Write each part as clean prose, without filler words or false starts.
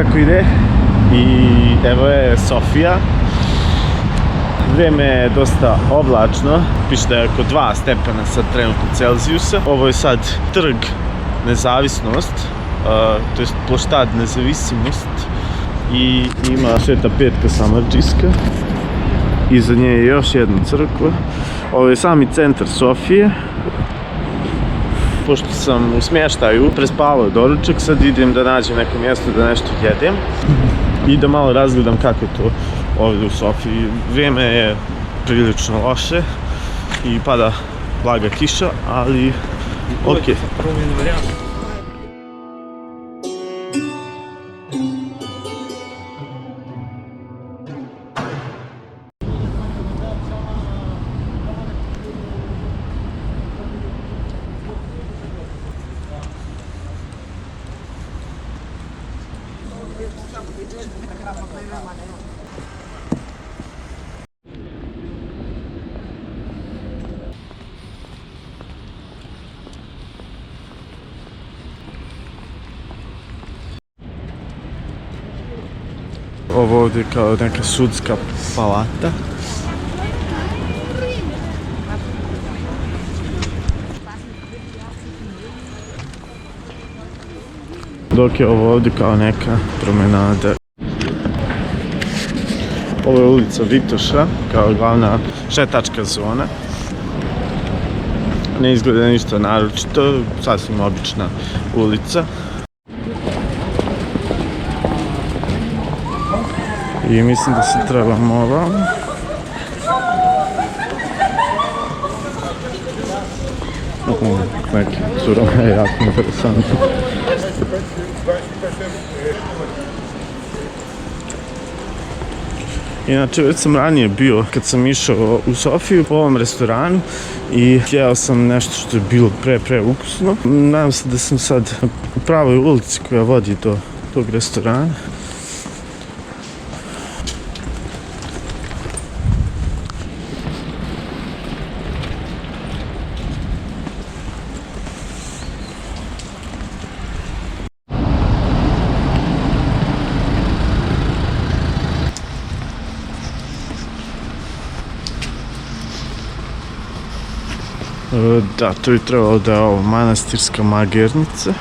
kako ide i evo je Sofija. Vrijeme je dosta oblačno, piše da je oko 2 stepena sad trenutno Celzijusa. Ovo je sad trg Nezavisnost, to je ploštad Nezavisnost i ima Sveta Petka Samardžijska. Iza nje je još jedna crkva. Ovo je sami centar Sofije. Pošto sam u smještaju, prespavao doručak, sad idem da nađem neko mjesto da nešto jedem i da malo razgledam kako je to ovdje u Sofiji. Vrijeme je prilično loše i pada blaga kiša, ali okej. Ovo ovdje je kao neka sudska palata. Dok je ovo ovdje kao neka promenada. Ovo je ulica Vitoša, kao glavna šetačka zona. Ne izgleda ništa naročito, sasvim obična ulica. I mislim da se trebamo ovamo. Neki surama je jako interesantno. Inače, već sam ranije bio kad sam išao u Sofiju po ovom restoranu i jeo sam nešto što je bilo pre ukusno. Nadam se da sam sad u pravoj ulici koja vodi do tog restorana. Da, to bi trebalo da je ovo manastirska magernica.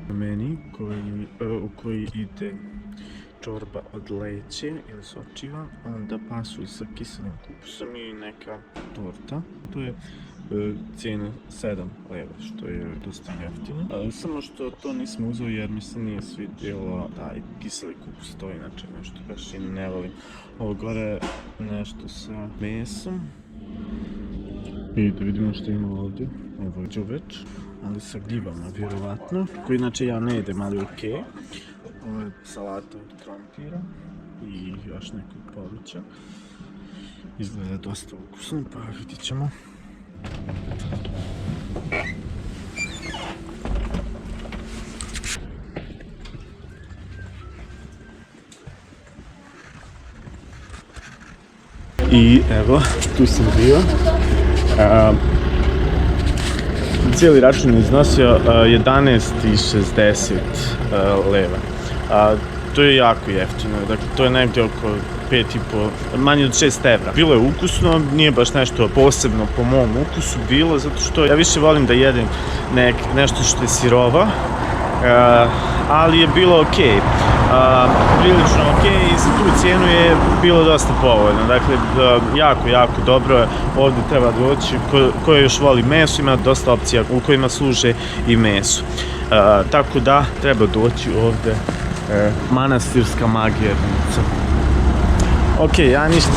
Meni u koji ide čorba od leće ili sočiva, onda pasulj sa kiselim kupusom i neka torta. To je cijena 7 leva, što je dosta jeftino. Samo što to nismo uzeli jer mi se nije svidjelo taj kiseli kupus, to je inače nešto baš i ne volim. Ovo gore je nešto sa mesom. I da vidimo što ima ovdje. Ovo je đuveč, ali sa gljivama vjerovatno, koji inače ja ne jedem, ali okej. Ovo je salata od krompira i još nekog povrća. Izgleda dosta ukusno, pa vidit ćemo. I evo, tu sam bio. Cijeli račun je iznosio 11,60 leva. To je jako jeftino, dakle to je negdje oko 5,5, manje od 6 evra. Bilo je ukusno, nije baš nešto posebno po mom ukusu bilo, zato što ja više volim da jedem nešto što je sirova, ali je bilo okej. Prilično okej i za tu cijenu je bilo dosta povoljno. Dakle, jako dobro. Ovdje treba doći, ko još voli meso, ima dosta opcija u kojima služe i meso. Tako da treba doći ovdje, manastirska magernica. Ok, ja ništa,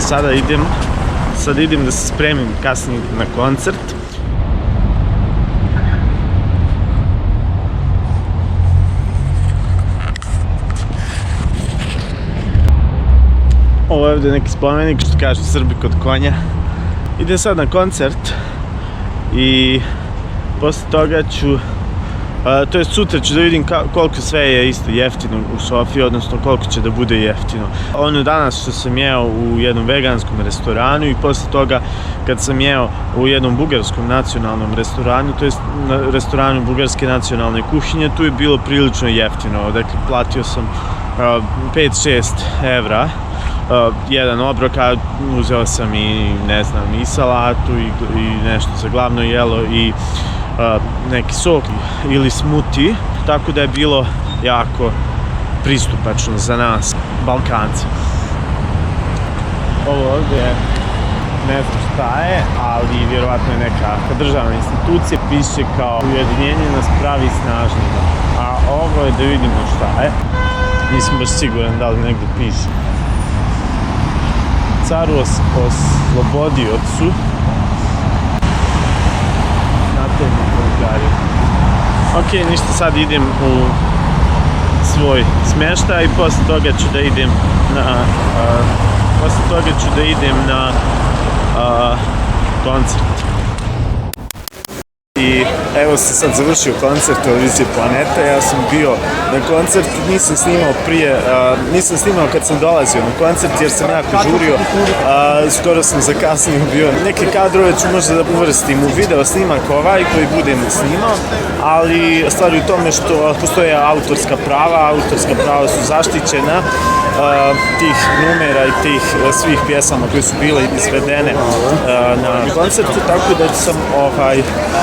sada idem da se spremim kasnije na koncert. Ovo je ovdje neki spomenik, što kažu Srbi kod konja. Idem sad na koncert i posle toga ću, to jest sutra ću da vidim koliko sve je isto jeftino u Sofiji, odnosno koliko će da bude jeftino. Ono danas što sam jeo u jednom veganskom restoranu i posle toga kad sam jeo u jednom bugarskom nacionalnom restoranu, to jest na restoranu bugarske nacionalne kuhinje, tu je bilo prilično jeftino. Dakle, platio sam 5-6 evra. Jedan obrok, a uzeo sam i ne znam i salatu i nešto za glavno jelo i neki sok ili smuti, tako da je bilo jako pristupačno za nas, Balkanci. Ovo ovdje je, ne znam šta je, ali vjerovatno je neka državna institucija, piše kao ujedinjenje nas pravi snažnima. A ovo je da vidimo šta je, nisam baš siguran da li negdje piše. Caru oslobodiocu Natelju Bulgariju. Ok, ništa, sad idem u svoj smještaj i posle toga ću da idem na koncert. I evo se sad završio koncert televizije Planeta. Ja sam bio na koncertu, nisam snimao kad sam dolazio na koncert jer sam jako žurio, skoro sam zakasnio bio. Neke kadrove ću možda da uvrstim u video snimak ovaj koji budem snimao, ali stvar je u tome što postoje autorska prava su zaštićena tih numera i tih svih pjesama koje su bile izvedene na koncertu,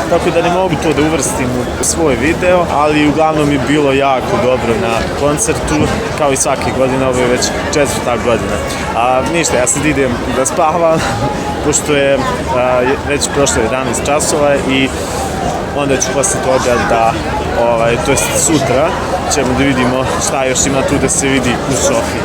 tako da ne mogu to da uvrstim u svoj video, ali uglavnom je bilo jako dobro na koncertu, kao i svake godine, ovo je već 4. godina. Ništa, ja sad idem da spavam, pošto je već prošlo 11 časova i onda ću posle toga da, to jest sutra, ćemo da vidimo šta još ima tu da se vidi u Sofiji.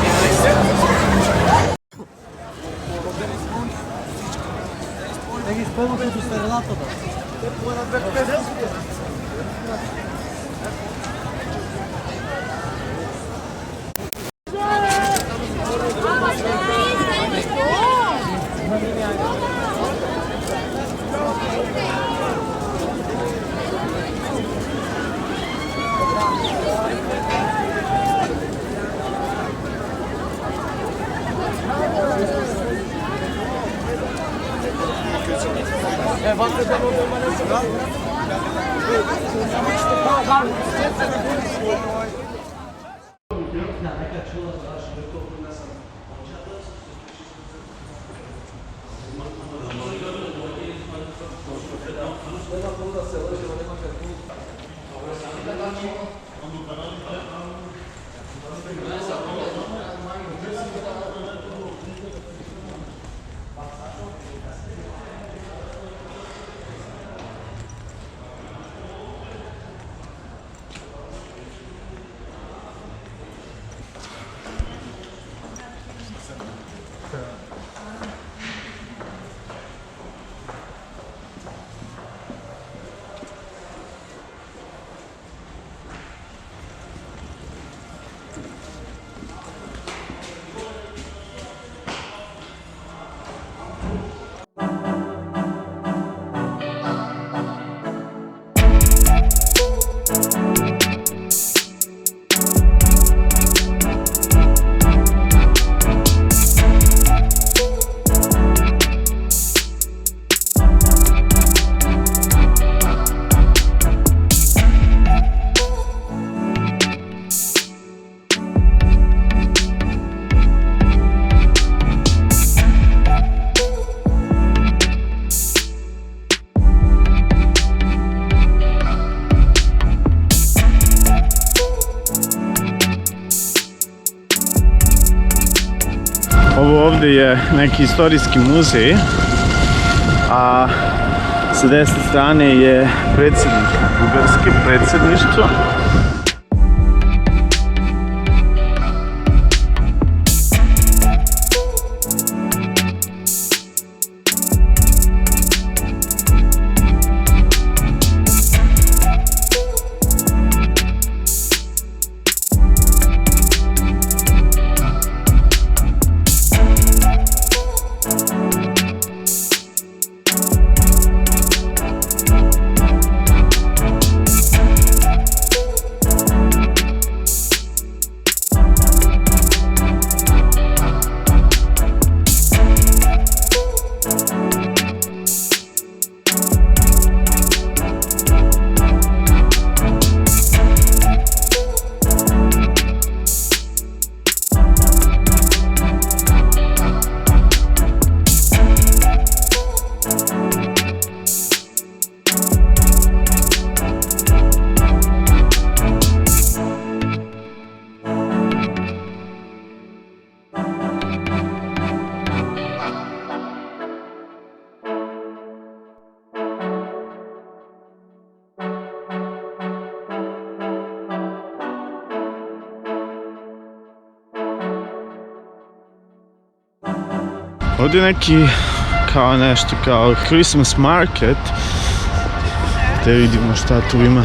Ovo ovdje je neki istorijski muzej, a sa desne strane je predsjednik Bugarske, predsjedništvo. Ovdje je neki kao nešto kao Christmas market. Da vidimo šta tu ima.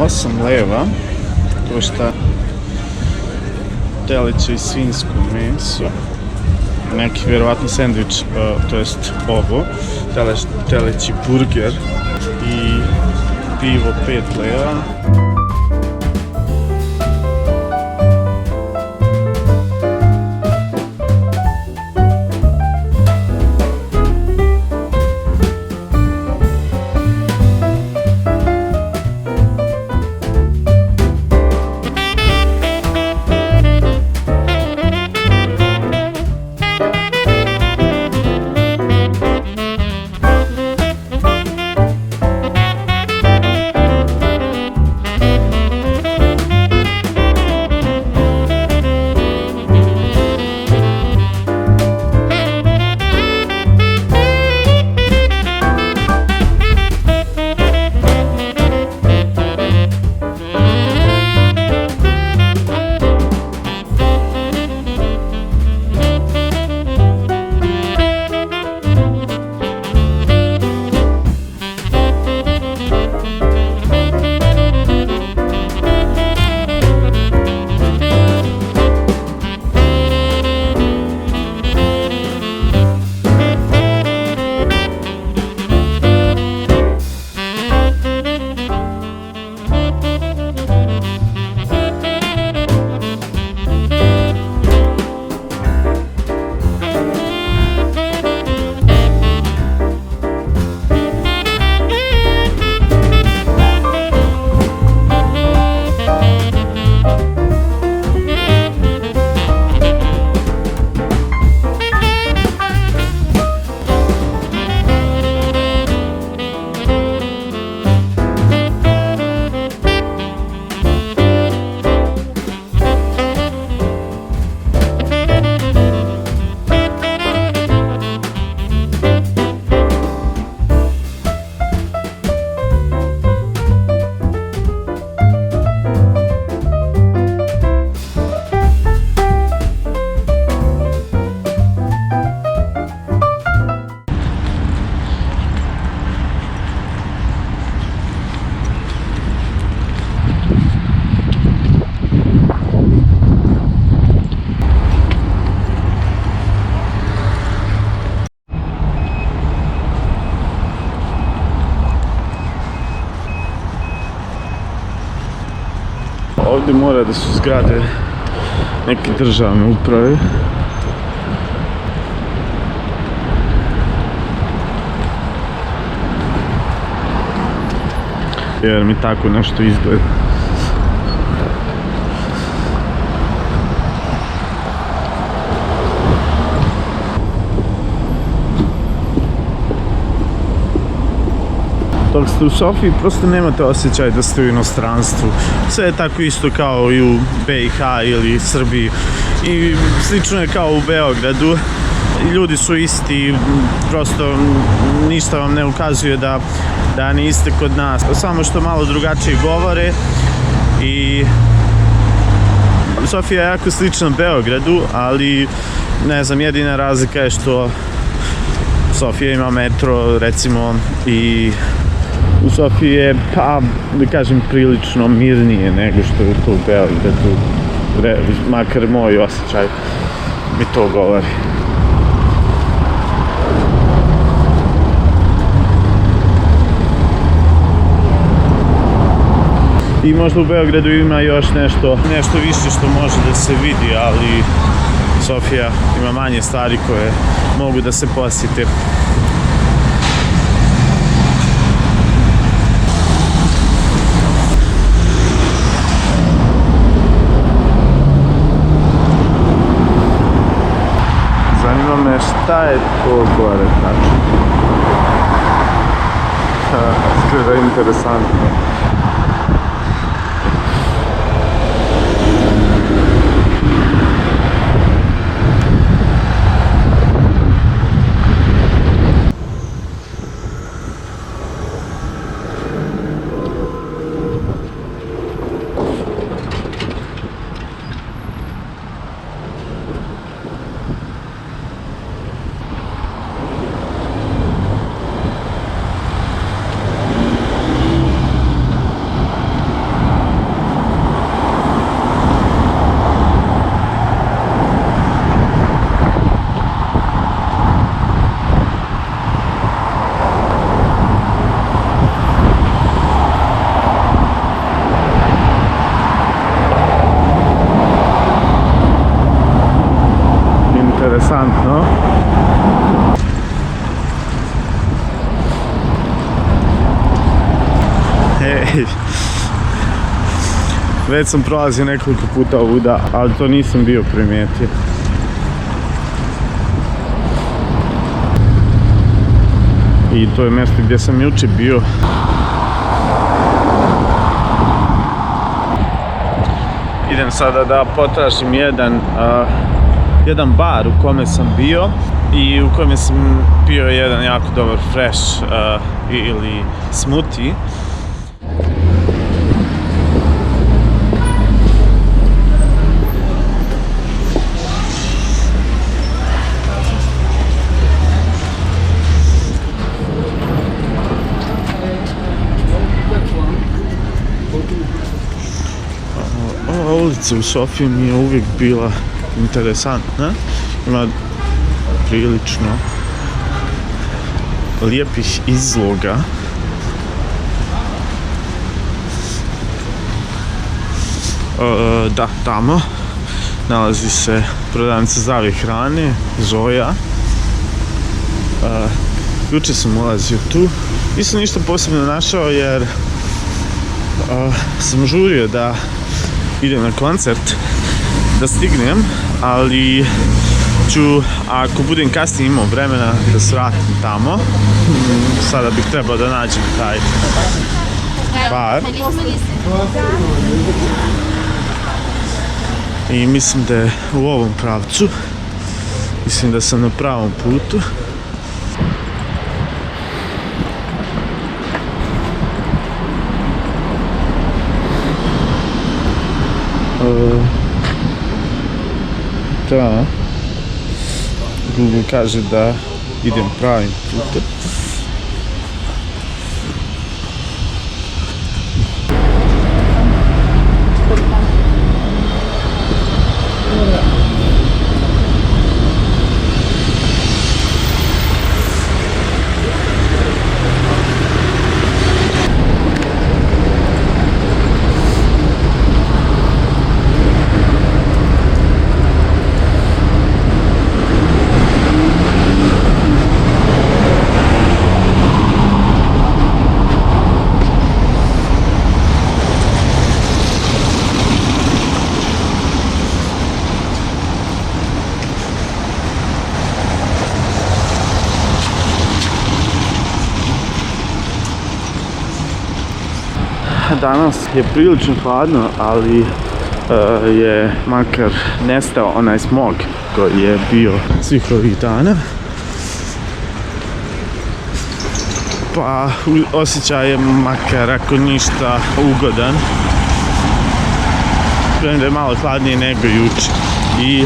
£8 košta teleće i svinjsko meso, neki vjerovatno sandvič, to jest ovo, teleći burger i pivo £5. Ovdje mora da su zgrade neke državne uprave. Jer mi tako nešto izgleda. Dok ste u Sofiji, prosto nemate osjećaj da ste u inostranstvu. Sve je tako isto kao i u BiH ili Srbiji. I slično je kao u Beogradu. Ljudi su isti, prosto ništa vam ne ukazuje da niste kod nas. Samo što malo drugačije govore. I Sofija je jako slična Beogradu, ali ne znam, jedina razlika je što Sofija ima metro, recimo, i u Sofiji je, pa, da kažem, prilično mirnije nego što je to u Beogradu, makar moj osjećaj mi to govori. I možda u Beogradu ima još nešto više što može da se vidi, ali Sofija ima manje stvari koje mogu da se posjete. Zanima me šta je to gore tačno. Izgleda interesantno. Interesantno. Hej. Već sam prolazio nekoliko puta ovuda, ali to nisam bio primijetio. I to je mjesto gdje sam jučer bio. Idem sada da potražim jedan bar u kome sam bio i u kome sam pio jedan jako dobar fresh ili smoothie. Ova ulica u Sofiji mi je uvijek bila interesantna, ima prilično lijepih izloga. Da, tamo nalazi se prodavnica zdrave hrane, Zoja. Jučer sam ulazio tu, nisam ništa posebno našao jer sam žurio da idem na koncert, da stignem, ali ću, ako budem kasnije imao vremena, da se vratim tamo. Sada bih trebao da nađem taj bar. I mislim da je u ovom pravcu. Mislim da sam na pravom putu. Da, Google kaže da idem pravim putem. Danas je prilično hladno, ali je makar nestao onaj smog koji je bio svih ovih dana. Pa osjećaj je makar ako ništa ugodan. Vjerujem da je malo hladnije nego jučer. I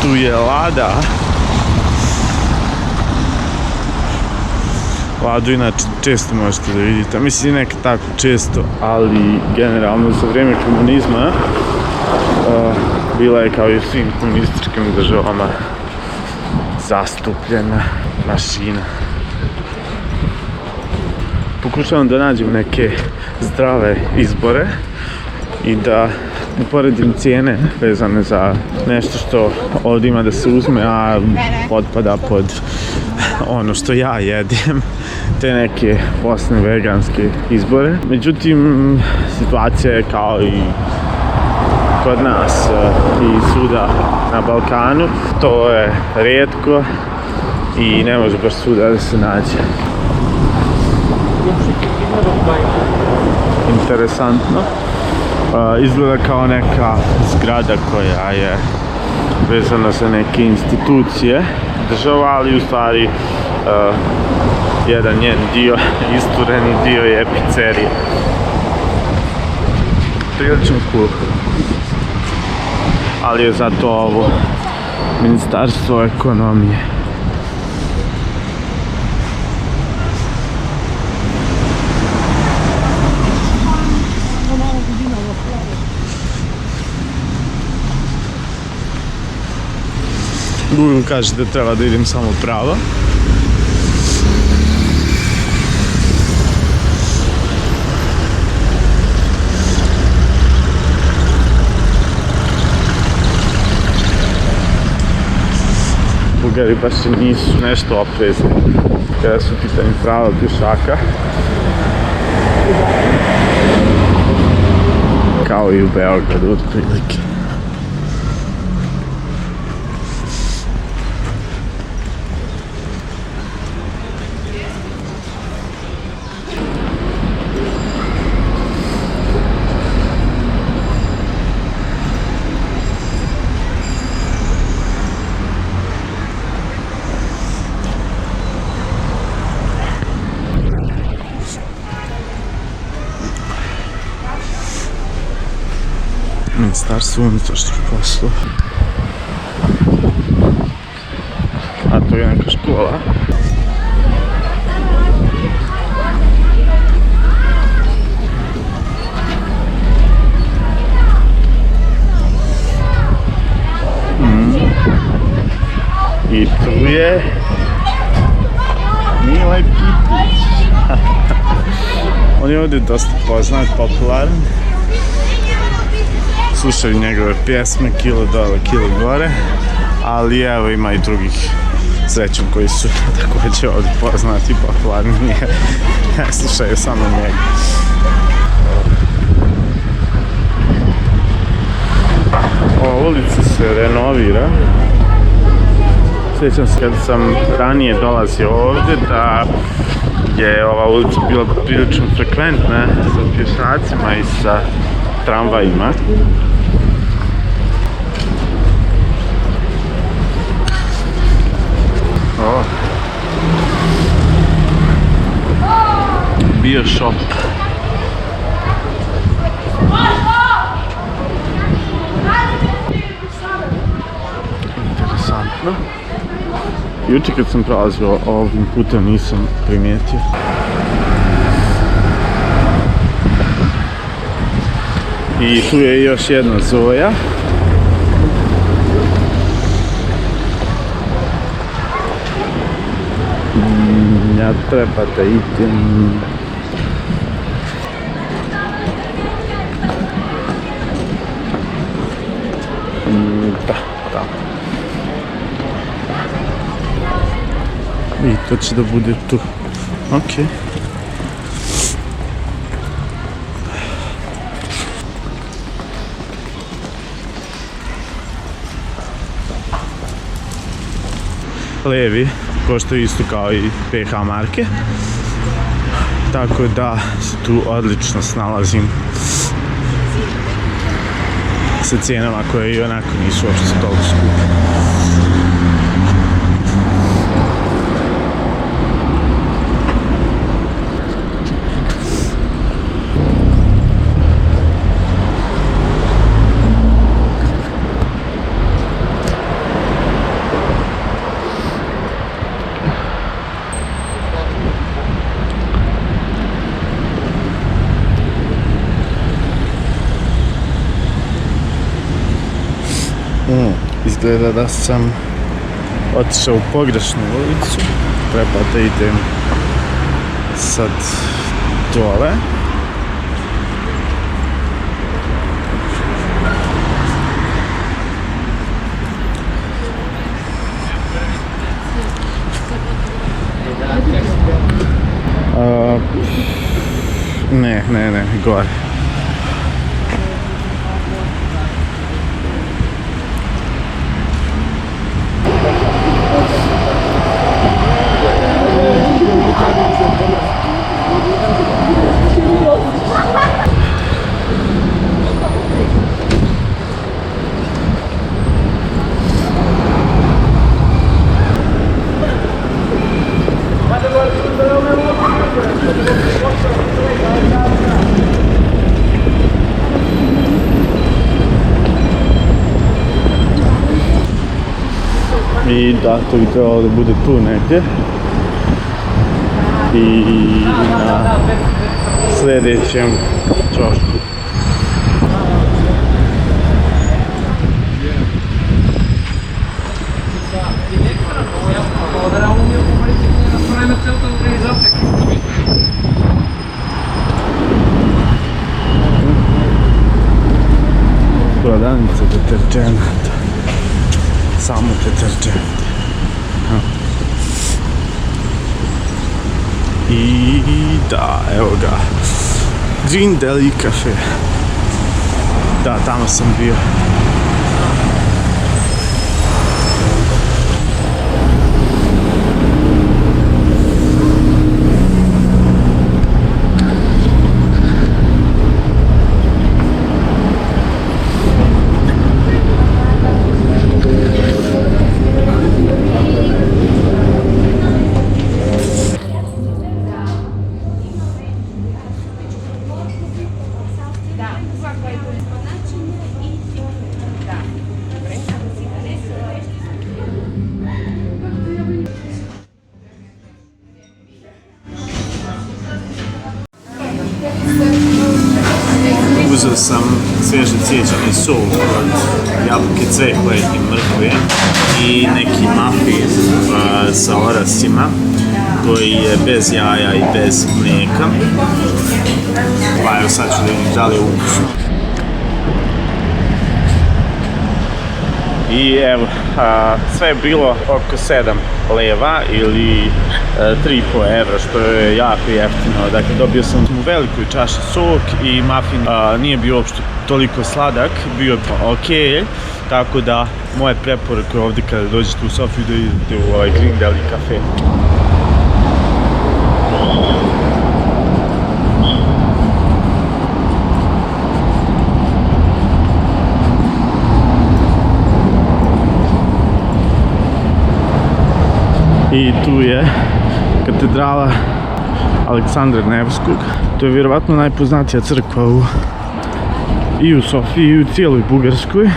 tu je Lada. Ladu inače često možete da vidite, mislim nekad tako često, ali generalno za vrijeme komunizma bila je kao i u svim komunističkim državama zastupljena mašina. Pokušavam da nađem neke zdrave izbore, i da ne poredim cijene vezane za nešto što ovdje ima da se uzme, a potpada pod ono što ja jedem, te neke posne veganske izbore. Međutim, situacija je kao i kod nas i svuda na Balkanu. To je rijetko i ne može baš svuda da se nađe. Interesantno. Izgleda kao neka zgrada koja je vezana za neke institucije država, ali u stvari jedan njen dio, istureni dio je pizzerija. Prilično cool. Ali je zato ovo Ministarstvo ekonomije. Google kaže da treba da idem samo pravo. Bugari baš nisu nešto oprezni kada su pitanje prava pješaka. Kao i u Beogradu otprilike. Ministarstvo unutrašnjih poslova. A to je neka škola. I tu je Mile Kitić. On je ovdje dosta poznat, popularan. Slušaju njegove pjesme, kilo dole, kilo gore, ali evo ima i drugih srećom koji su također ovdje poznati i popularni. Ne slušaju samo njega. Ova ulica se renovira. Sjećam se kad sam ranije dolazio ovdje da je ova ulica bila prilično frekventna sa pješacima i sa tramvajima. Bio shop. Interesantno. Juče kad sam prolazio ovim putem nisam primijetio. I tu je još jedna Zoja. Ja treba da idem. Da. I to će da bude tu. Ok. Levi koštaju isto kao i PH marke, tako da se tu odlično snalazim sa cijenama koje i onako nisu uopšte toliko skupe. Izgleda da sam otišao u pogrešnu ulicu, treba da idem sad dole. krene gore. I da, to bi trebalo da bude tu negdje. I na sljedećem ćošku. Prodavnica deterđenata. Samo deterđent. I da, evo ga. Green Deli Cafe. Da, tamo sam bio. Uzeo sam svježe cijeđeni sol od jabuke, cvekle i mrkve i neki muffin sa orasima koji je bez jaja i bez mlijeka. Pa evo sad ću da vidim da li je ukusno. I evo, sve je bilo oko 7 leva ili 3,5 evra, što je jako jeftino. Dakle, dobio sam u velikoj čaši sok i muffin nije bio uopšte toliko sladak, bio je ok. Tako da, moje preporuke ovdje kada dođete u Sofiju da idete u Green Deli Cafe. I tu je katedrala Aleksandra Nevskog. To je vjerovatno najpoznatija crkva i u Sofiji i u cijeloj Bugarskoj.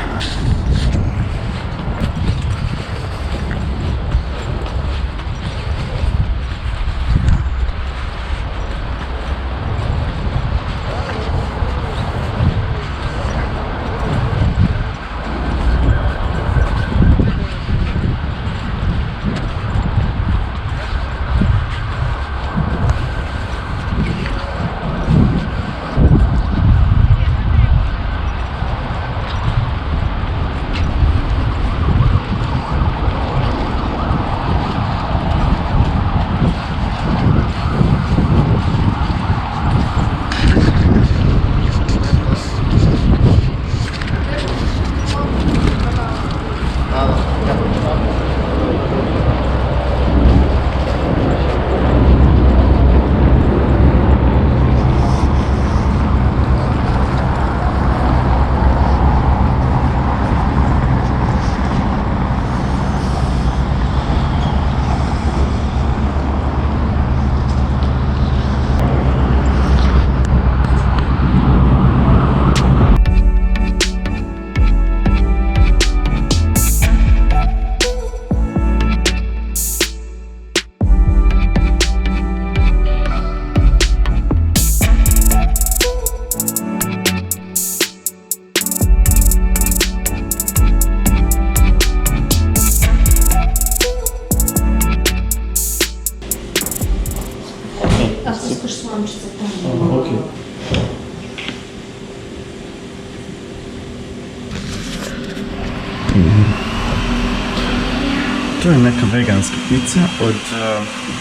To je neka veganska pizza od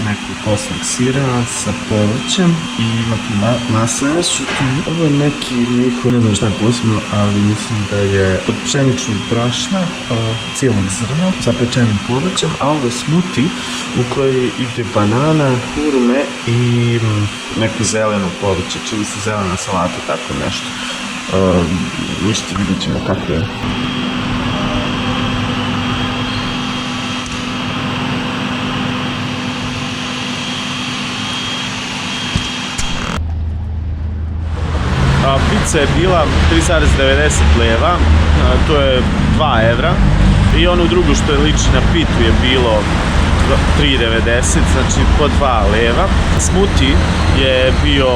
nekog kosnog sira sa povrćem i ima tu maslenesu. Ovo je neki njihov, ne znam šta je posebno, ali mislim da je od pšeničnog brašna, cijelog zrna, sa pečenim povrćem, a ovo je smoothie u kojoj ide banana, hurme i neko zeleno povrće, čili se zelena salata, tako nešto. Ništa, vidjet ćemo kako je. Pizza je bila 3,90 leva, to je 2 evra. I ono drugo što je liči na pitu je bilo 3,90, znači po 2 leva. Smoothie je bio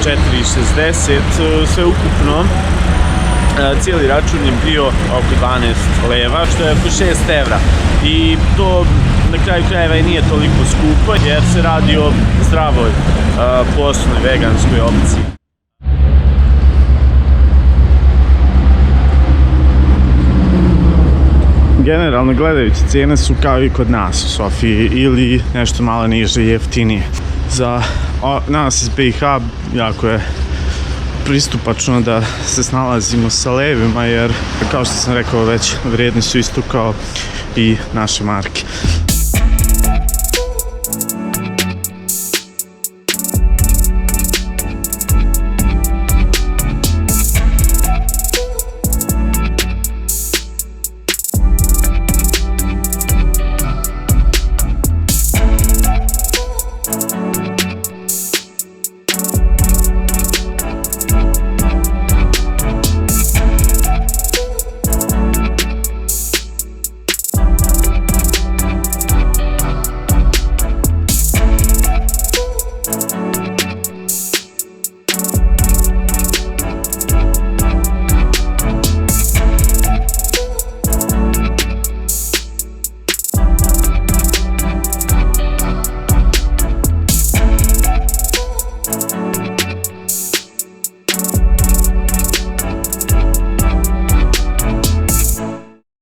4,60, sve ukupno cijeli račun je bio oko 12 leva, što je oko 6 evra. I to na kraju krajeva i nije toliko skupo, jer se radi o zdravoj poslovnoj veganskoj opciji. Generalno gledajući, cijene su kao i kod nas u Sofiji ili nešto malo niže i jeftinije. Za nas iz BiH jako je pristupačno da se snalazimo sa levima, jer kao što sam rekao već, vrijedni su isto kao i naše marke.